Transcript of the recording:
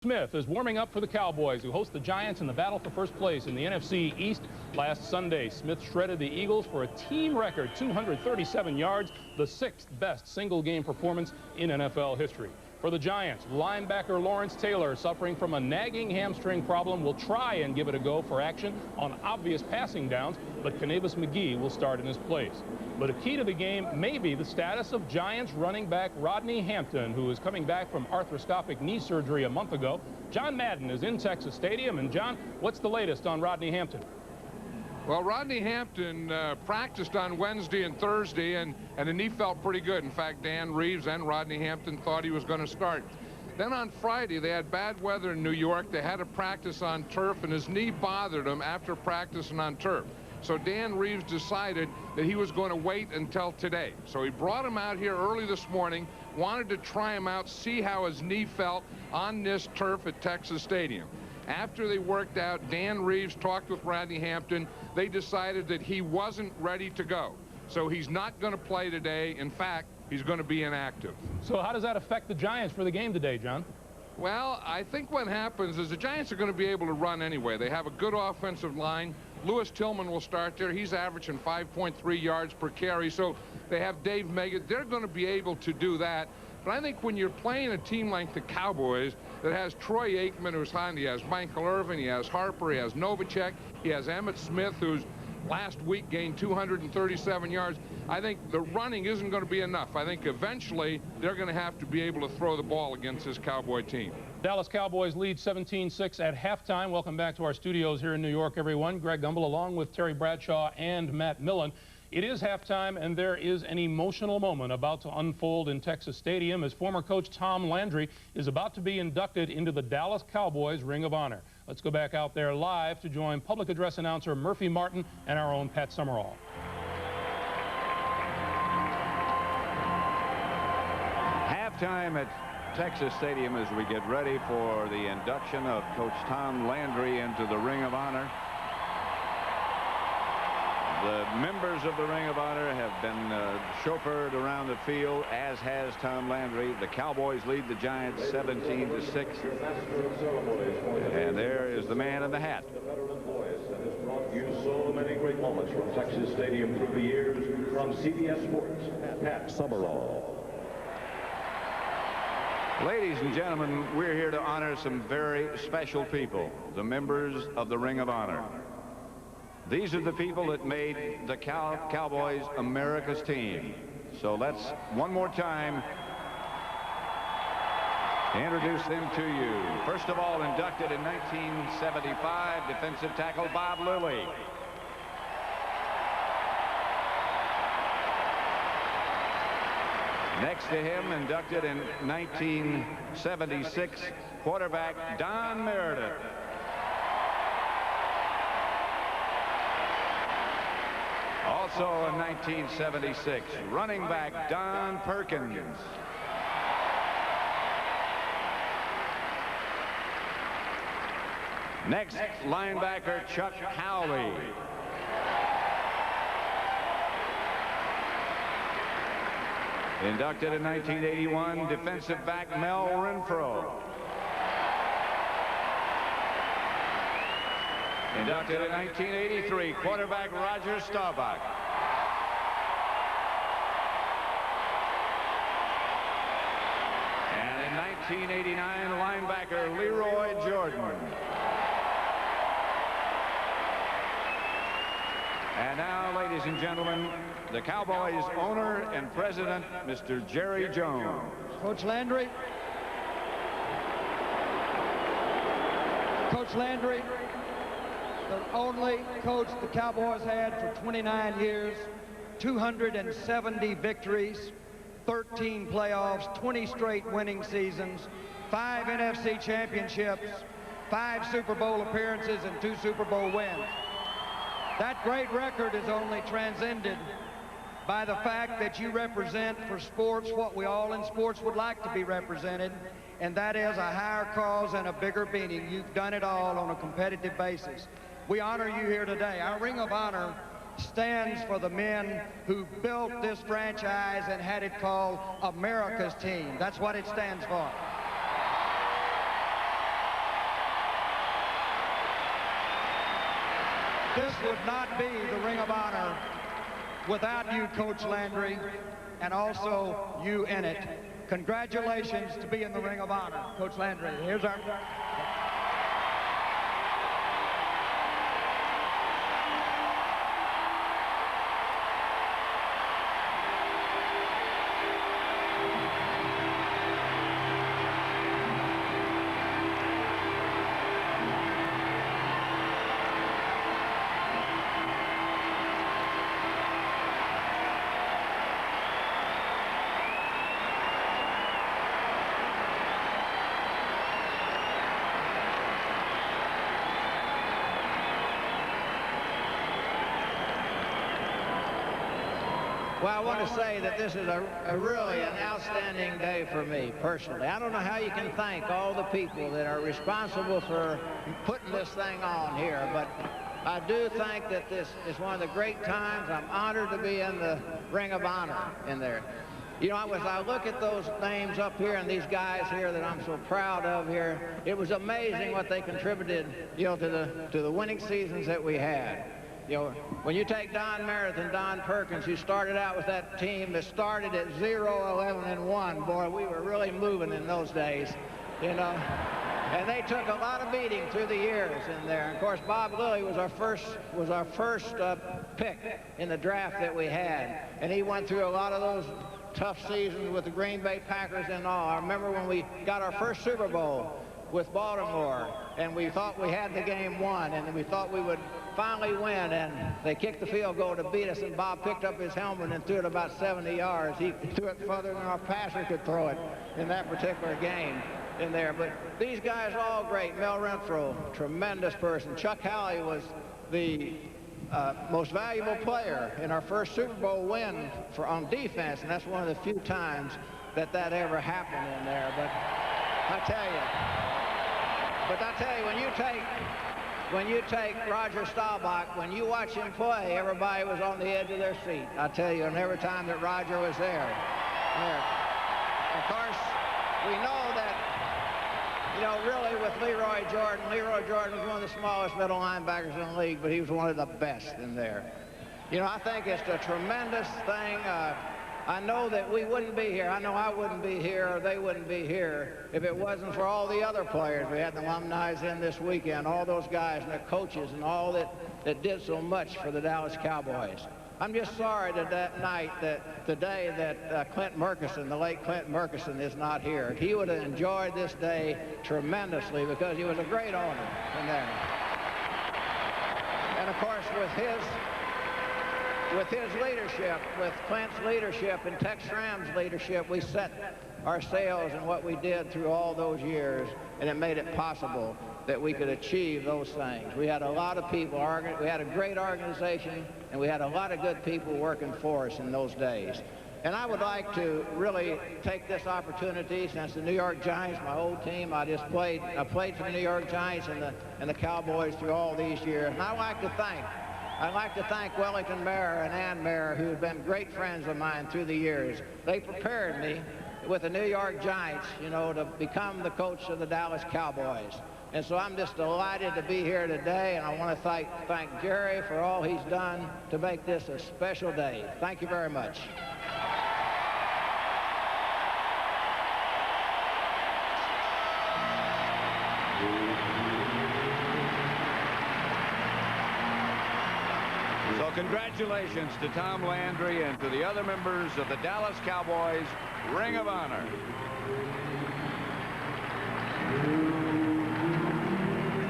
Smith is warming up for the Cowboys, who host the Giants in the battle for first place in the NFC East. Last Sunday, Smith shredded the Eagles for a team record 237 yards, the 6th best single-game performance in NFL history. For the Giants, linebacker Lawrence Taylor, suffering from a nagging hamstring problem, will try and give it a go for action on obvious passing downs, but Kanavis McGee will start in his place. But a key to the game may be the status of Giants running back Rodney Hampton, who is coming back from arthroscopic knee surgery a month ago. John Madden is in Texas Stadium. And John, what's the latest on Rodney Hampton? Well, Rodney Hampton practiced on Wednesday and Thursday, and the knee felt pretty good. In fact, Dan Reeves and Rodney Hampton thought he was going to start. Then on Friday, they had bad weather in New York. They had to practice on turf, and his knee bothered him after practicing on turf. So Dan Reeves decided that he was going to wait until today. So he brought him out here early this morning, wanted to try him out, see how his knee felt on this turf at Texas Stadium. After they worked out, Dan Reeves talked with Rodney Hampton. They decided that he wasn't ready to go. So he's not going to play today. In fact, he's going to be inactive. So how does that affect the Giants for the game today, John? Well, I think what happens is the Giants are going to be able to run anyway. They have a good offensive line. Lewis Tillman will start there. He's averaging 5.3 yards per carry. So they have Dave Meggett. They're going to be able to do that. But I think when you're playing a team like the Cowboys that has Troy Aikman, who's hot, he has Michael Irvin, he has Harper, he has Novacek, he has Emmitt Smith, who's last week gained 237 yards. I think the running isn't going to be enough. I think eventually they're going to have to be able to throw the ball against this Cowboy team. Dallas Cowboys lead 17-6 at halftime. Welcome back to our studios here in New York, everyone. Greg Gumbel along with Terry Bradshaw and Matt Millen. It is halftime, and there is an emotional moment about to unfold in Texas Stadium as former coach Tom Landry is about to be inducted into the Dallas Cowboys Ring of Honor. Let's go back out there live to join public address announcer Murphy Martin and our own Pat Summerall. Halftime at Texas Stadium as we get ready for the induction of Coach Tom Landry into the Ring of Honor. The members of the Ring of Honor have been chauffeured around the field, as has Tom Landry. The Cowboys lead the Giants 17-6. And there is the man in the hat. You so many great moments from Texas Stadium through the years. From CBS Sports, Pat Summerall. Ladies and gentlemen, we're here to honor some very special people, the members of the Ring of Honor. These are the people that made the Cowboys America's team. So let's, one more time, introduce them to you. First of all, inducted in 1975, defensive tackle Bob Lilly. Next to him, inducted in 1976, quarterback Don Meredith. Also in 1976, running back Don Perkins. Next, linebacker Chuck Howley. Inducted in 1981, defensive back Mel Renfro. Inducted in 1983, quarterback Roger Staubach. And in 1989, linebacker Leroy Jordan. And now, ladies and gentlemen, the Cowboys owner and president, Mr. Jerry Jones. Coach Landry. Coach Landry, the only coach the Cowboys had for 29 years, 270 victories, 13 playoffs, 20 straight winning seasons, 5 NFC championships, 5 Super Bowl appearances, and 2 Super Bowl wins. That great record is only transcended by the fact that you represent for sports what we all in sports would like to be represented, and that is a higher cause and a bigger meaning. You've done it all on a competitive basis. We honor you here today. Our Ring of Honor stands for the men who built this franchise and had it called America's team. That's what it stands for. this would not be the Ring of Honor without you, Coach Landry, and also you in it. Congratulations to be in the Ring of Honor. Coach Landry, here's our... Well, I want to say that this is really an outstanding day for me, personally. I don't know how you can thank all the people that are responsible for putting this thing on here, but I do think that this is one of the great times. I'm honored to be in the Ring of Honor in there. You know, as I look at those names up here and these guys here that I'm so proud of here, it was amazing what they contributed, you know, to the winning seasons that we had. You know, when you take Don Meredith and Don Perkins, who started out with that team that started at 0-11-1, boy, we were really moving in those days, you know. And they took a lot of beating through the years in there. And of course, Bob Lilly was our first pick in the draft that we had, and he went through a lot of those tough seasons with the Green Bay Packers and all. I remember when we got our first Super Bowl with Baltimore, and we thought we had the game won, and we thought we would finally win, and they kicked the field goal to beat us, and Bob picked up his helmet and threw it about 70 yards. He threw it further than our passer could throw it in that particular game in there. But these guys are all great. Mel Renfro, tremendous person. Chuck Howley was the most valuable player in our first Super Bowl win on defense, and that's one of the few times that ever happened in there. But I tell you, when you take Roger Staubach, when you watch him play, everybody was on the edge of their seat. I tell you, and every time that Roger was there. Of course, we know that, you know, really with Leroy Jordan was one of the smallest middle linebackers in the league, but he was one of the best in there. You know, I think it's a tremendous thing. I know that we wouldn't be here. I know I wouldn't be here, or they wouldn't be here, if it wasn't for all the other players. We had the alumni in this weekend, all those guys and their coaches and all that did so much for the Dallas Cowboys. I'm just sorry today that Clint Murkison, the late Clint Murkison, is not here. He would have enjoyed this day tremendously because he was a great owner in there. And of course, with his leadership, with Clint's leadership and Tex Schramm's leadership, we set our sails in what we did through all those years, and it made it possible that we could achieve those things. We had a lot of people, we had a great organization, and we had a lot of good people working for us in those days. And I would like to really take this opportunity, since the New York Giants, my old team, I played for the New York Giants and the Cowboys through all these years, and I'd like to thank Wellington Mayer and Ann Mayer, who have been great friends of mine through the years. They prepared me with the New York Giants, you know, to become the coach of the Dallas Cowboys. And so I'm just delighted to be here today, and I want to thank Jerry for all he's done to make this a special day. Thank you very much. So congratulations to Tom Landry and to the other members of the Dallas Cowboys Ring of Honor.